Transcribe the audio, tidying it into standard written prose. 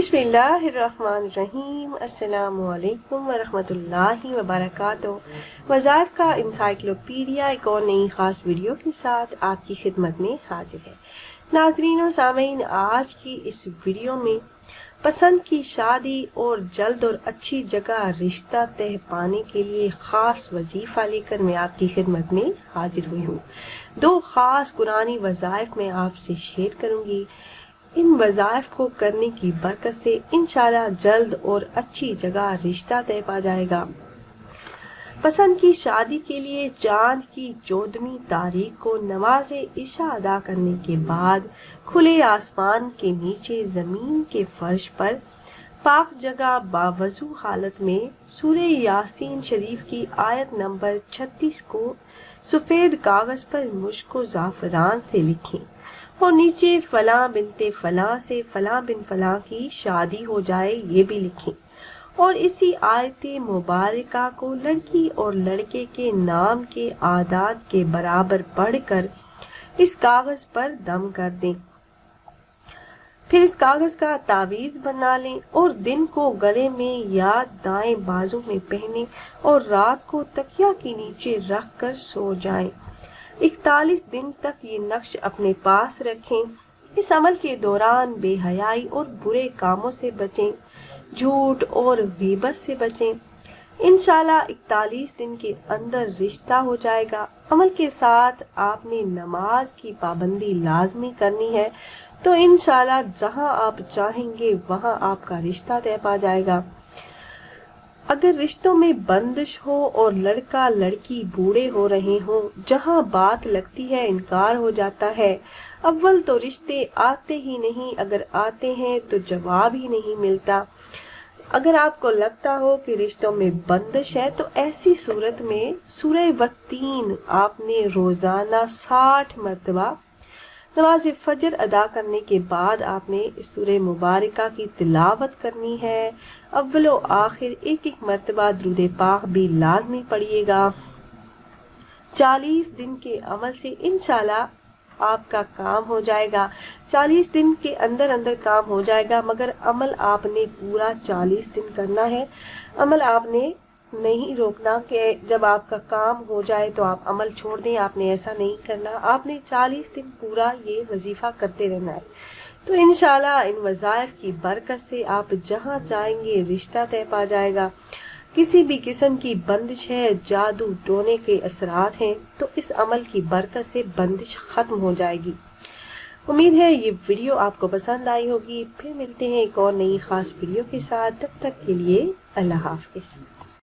बिस्मिल्लाहिर्रहमानिर्रहीम। अस्सलाम वालेकुम वरहमतुल्लाहि वबरकातुहू। वज़ाइफ का इंसाइक्लोपीडिया एक और नई ख़ास वीडियो के साथ आपकी खिदमत में हाजिर है। नाज़रीन और सामीन, आज की इस वीडियो में पसंद की शादी और जल्द और अच्छी जगह रिश्ता तय पाने के लिए ख़ास वजीफ़ा लेकर मैं आपकी खिदमत में हाजिर हुई हूँ। दो ख़ास कुरानी वज़ाइफ मैं आपसे शेयर करूँगी। इन वज़ाइफ को करने की बरकत से इंशाल्लाह जल्द और अच्छी जगह रिश्ता तय पा जाएगा। पसंद की शादी के लिए चांद की 14वीं तारीख को नमाज इशा अदा करने के बाद खुले आसमान के नीचे ज़मीन के फर्श पर पाक जगह बावजू हालत में सूरे यासीन शरीफ की आयत नंबर 36 को सफ़ेद कागज़ पर मुश्को ज़ाफ़रान से लिखें और नीचे फलां बिनते फलां से फलां बिन फलां की शादी हो जाए ये भी लिखें और इसी आयत मुबारका को लड़की और लड़के के नाम के आदाद के बराबर पढ़कर इस कागज़ पर दम कर दें। फिर इस कागज़ का तावीज़ बना लें और दिन को गले में या दाएं बाजू में पहने और रात को तकिया के नीचे रख कर सो जाएं। 41 दिन तक ये नक्श अपने पास रखें। इस अमल के दौरान बेहयाई और बुरे कामों से बचें, झूठ और गीबत से बचें। इंशाल्लाह 41 दिन के अंदर रिश्ता हो जाएगा। अमल के साथ आपने नमाज की पाबंदी लाजमी करनी है, तो इंशाल्लाह जहां आप चाहेंगे वहां आपका रिश्ता तय पा जाएगा। अगर रिश्तों में बंदिश हो और लड़का लड़की बूढ़े हो रहे हों, जहां बात लगती है इनकार हो जाता है। अव्वल तो रिश्ते आते ही नहीं, अगर आते हैं तो जवाब ही नहीं मिलता। अगर आपको लगता हो कि रिश्तों में बंदिश है तो ऐसी सूरत में सूरह वत्तीन आपने रोजाना 60 मरतबा नमाज फजर अदा करने के बाद आपने इस सूरह मुबारका की तिलावत करनी है। अव्वलो आखिर एक एक मरतबा दुरूद पाक भी लाजमी पढ़िएगा। 40 दिन के अमल से इंशाल्लाह आपका काम हो जाएगा। 40 दिन के अंदर अंदर काम हो जाएगा, मगर अमल आपने पूरा 40 दिन करना है। अमल आपने नहीं रोकना कि जब आपका काम हो जाए तो आप अमल छोड़ दें, आपने ऐसा नहीं करना। आपने 40 दिन पूरा ये वजीफा करते रहना है। तो इंशाल्लाह इन वज़ाइफ की बरकत से आप जहां चाहेंगे रिश्ता तय पा जाएगा। किसी भी किस्म की बंदिश है, जादू टोने के असरात हैं, तो इस अमल की बरकत से बंदिश खत्म हो जाएगी। उम्मीद है ये वीडियो आपको पसंद आई होगी। फिर मिलते हैं एक और नई खास वीडियो के साथ। तब तक के लिए अल्लाह हाफ़िज़।